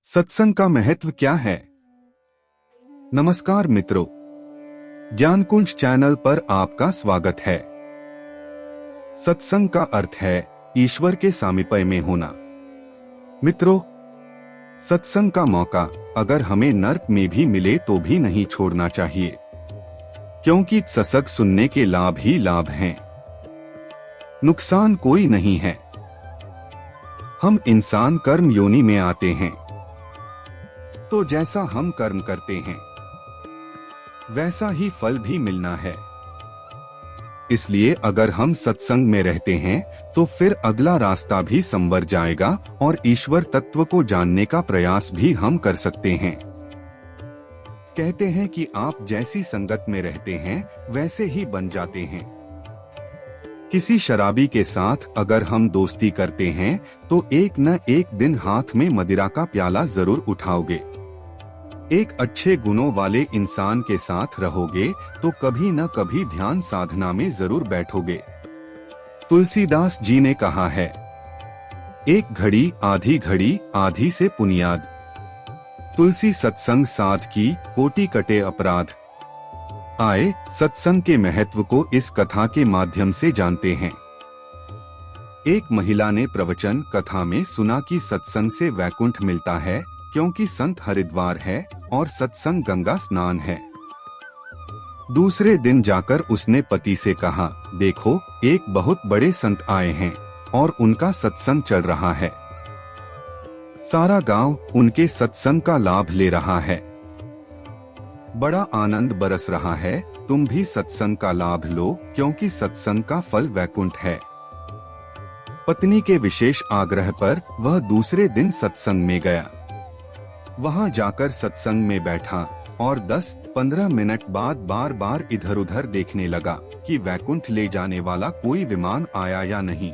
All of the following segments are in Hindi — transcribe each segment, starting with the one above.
सत्संग का महत्व क्या है? नमस्कार मित्रों, ज्ञानकुंज चैनल पर आपका स्वागत है। सत्संग का अर्थ है ईश्वर के सामीप्य में होना। मित्रों, सत्संग का मौका अगर हमें नर्क में भी मिले तो भी नहीं छोड़ना चाहिए, क्योंकि सत्संग सुनने के लाभ ही लाभ हैं, नुकसान कोई नहीं है। हम इंसान कर्म योनि में आते हैं, तो जैसा हम कर्म करते हैं वैसा ही फल भी मिलना है। इसलिए अगर हम सत्संग में रहते हैं तो फिर अगला रास्ता भी संवर जाएगा और ईश्वर तत्व को जानने का प्रयास भी हम कर सकते हैं। कहते हैं कि आप जैसी संगत में रहते हैं वैसे ही बन जाते हैं। किसी शराबी के साथ अगर हम दोस्ती करते हैं तो एक न एक दिन हाथ में मदिरा का प्याला जरूर उठाओगे। एक अच्छे गुणों वाले इंसान के साथ रहोगे तो कभी न कभी ध्यान साधना में जरूर बैठोगे। तुलसीदास जी ने कहा है, एक घड़ी आधी से पुनियाद, तुलसी सत्संग साध की कोटि कटे अपराध। आए सत्संग के महत्व को इस कथा के माध्यम से जानते हैं। एक महिला ने प्रवचन कथा में सुना कि सत्संग से वैकुंठ मिलता है, क्योंकि संत हरिद्वार है और सत्संग गंगा स्नान है। दूसरे दिन जाकर उसने पति से कहा, देखो एक बहुत बड़े संत आए हैं और उनका सत्संग चल रहा है। सारा गांव उनके सत्संग का लाभ ले रहा है। बड़ा आनंद बरस रहा है, तुम भी सत्संग का लाभ लो, क्योंकि सत्संग का फल वैकुंठ है। पत्नी के विशेष आग्रह पर वह दूसरे दिन सत्संग में गया। वहां जाकर सत्संग में बैठा और 10-15 मिनट बाद बार बार इधर उधर देखने लगा कि वैकुंठ ले जाने वाला कोई विमान आया या नहीं।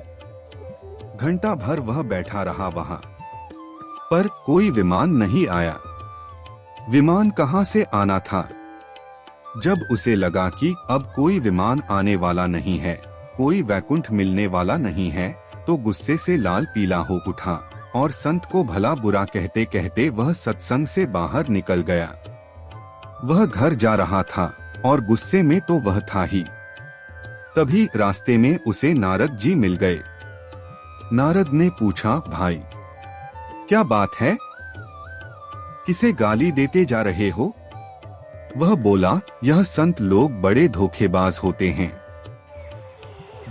घंटा भर वह बैठा रहा वहां, पर कोई विमान नहीं आया। विमान कहां से आना था? जब उसे लगा कि अब कोई विमान आने वाला नहीं है, कोई वैकुंठ मिलने वाला नहीं है, तो गुस्से से लाल पीला हो उठा और संत को भला बुरा कहते कहते वह सत्संग से बाहर निकल गया। वह घर जा रहा था और गुस्से में तो वह था ही। तभी रास्ते में उसे नारद जी मिल गए। नारद ने पूछा, भाई क्या बात है, किसे गाली देते जा रहे हो? वह बोला, यह संत लोग बड़े धोखेबाज होते हैं,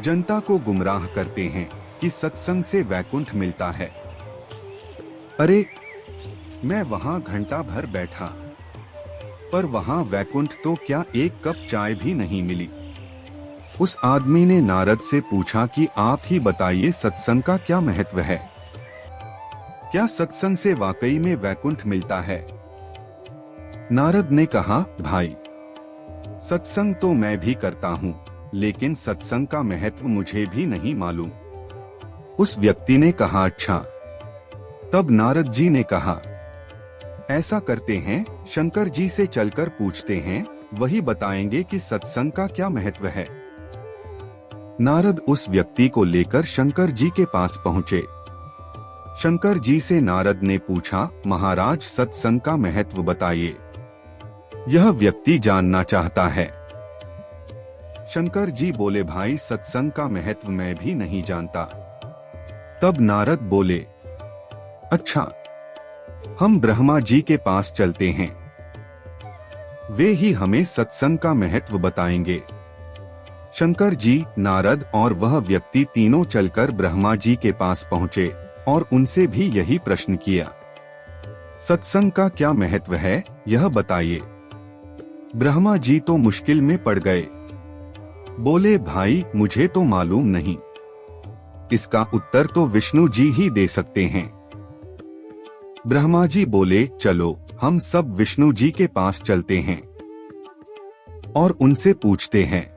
जनता को गुमराह करते हैं कि सत्संग से वैकुंठ मिलता है। अरे मैं वहां घंटा भर बैठा, पर वहां वैकुंठ तो क्या एक कप चाय भी नहीं मिली। उस आदमी ने नारद से पूछा कि आप ही बताइए सत्संग का क्या महत्व है? क्या सत्संग से वाकई में वैकुंठ मिलता है? नारद ने कहा, भाई सत्संग तो मैं भी करता हूँ, लेकिन सत्संग का महत्व मुझे भी नहीं मालूम। उस व्यक्ति ने कहा, अच्छा। तब नारद जी ने कहा, ऐसा करते हैं, शंकर जी से चलकर पूछते हैं, वही बताएंगे कि सत्संग का क्या महत्व है। नारद उस व्यक्ति को लेकर शंकर जी के पास पहुंचे। शंकर जी से नारद ने पूछा, महाराज सत्संग का महत्व बताइए, यह व्यक्ति जानना चाहता है। शंकर जी बोले, भाई सत्संग का महत्व मैं भी नहीं जानता। तब नारद बोले, अच्छा, हम ब्रह्मा जी के पास चलते हैं, वे ही हमें सत्संग का महत्व बताएंगे। शंकर जी, नारद और वह व्यक्ति तीनों चलकर ब्रह्मा जी के पास पहुंचे और उनसे भी यही प्रश्न किया, सत्संग का क्या महत्व है, यह बताइए। ब्रह्मा जी तो मुश्किल में पड़ गए। बोले, भाई मुझे तो मालूम नहीं, इसका उत्तर तो विष्णु जी ही दे सकते हैं। ब्रह्मा जी बोले, चलो हम सब विष्णु जी के पास चलते हैं और उनसे पूछते हैं।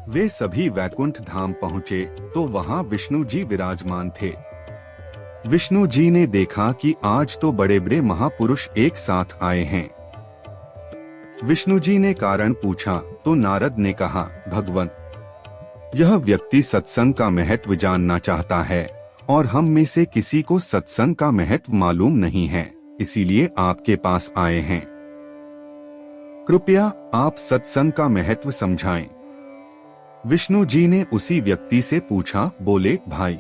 वे सभी वैकुंठ धाम पहुंचे तो वहां विष्णु जी विराजमान थे। विष्णु जी ने देखा कि आज तो बड़े बड़े महापुरुष एक साथ आए हैं। विष्णु जी ने कारण पूछा तो नारद ने कहा, भगवान यह व्यक्ति सत्संग का महत्व जानना चाहता है और हम में से किसी को सत्संग का महत्व मालूम नहीं है, इसीलिए आपके पास आए हैं। कृपया आप सत्संग का महत्व समझाएं। विष्णु जी ने उसी व्यक्ति से पूछा। बोले, भाई,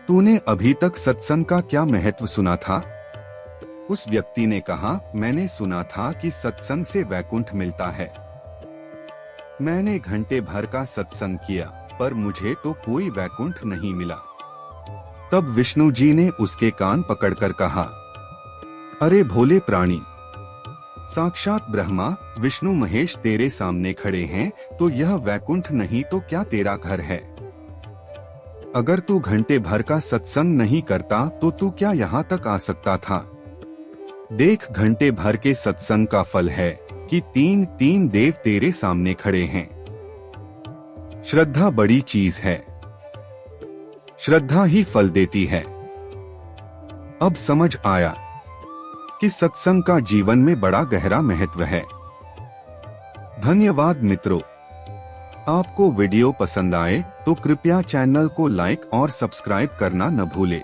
तूने अभी तक सत्संग का क्या महत्व सुना था? उस व्यक्ति ने कहा, मैंने सुना था कि सत्संग से वैकुंठ मिलता है। मैंने घंटे भर का सत्संग किया, पर मुझे तो कोई वैकुंठ नहीं मिला। तब विष्णु जी ने उसके कान पकड़कर कहा, अरे भोले प्राणी, साक्षात ब्रह्मा विष्णु महेश तेरे सामने खड़े हैं, तो यह वैकुंठ नहीं तो क्या तेरा घर है? अगर तू घंटे भर का सत्संग नहीं करता तो तू क्या यहाँ तक आ सकता था? देख, घंटे भर के सत्संग का फल है कि तीन तीन देव तेरे सामने खड़े हैं। श्रद्धा बड़ी चीज है, श्रद्धा ही फल देती है। अब समझ आया कि सत्संग का जीवन में बड़ा गहरा महत्व है। धन्यवाद मित्रों। आपको वीडियो पसंद आए तो कृपया चैनल को लाइक और सब्सक्राइब करना न भूलें।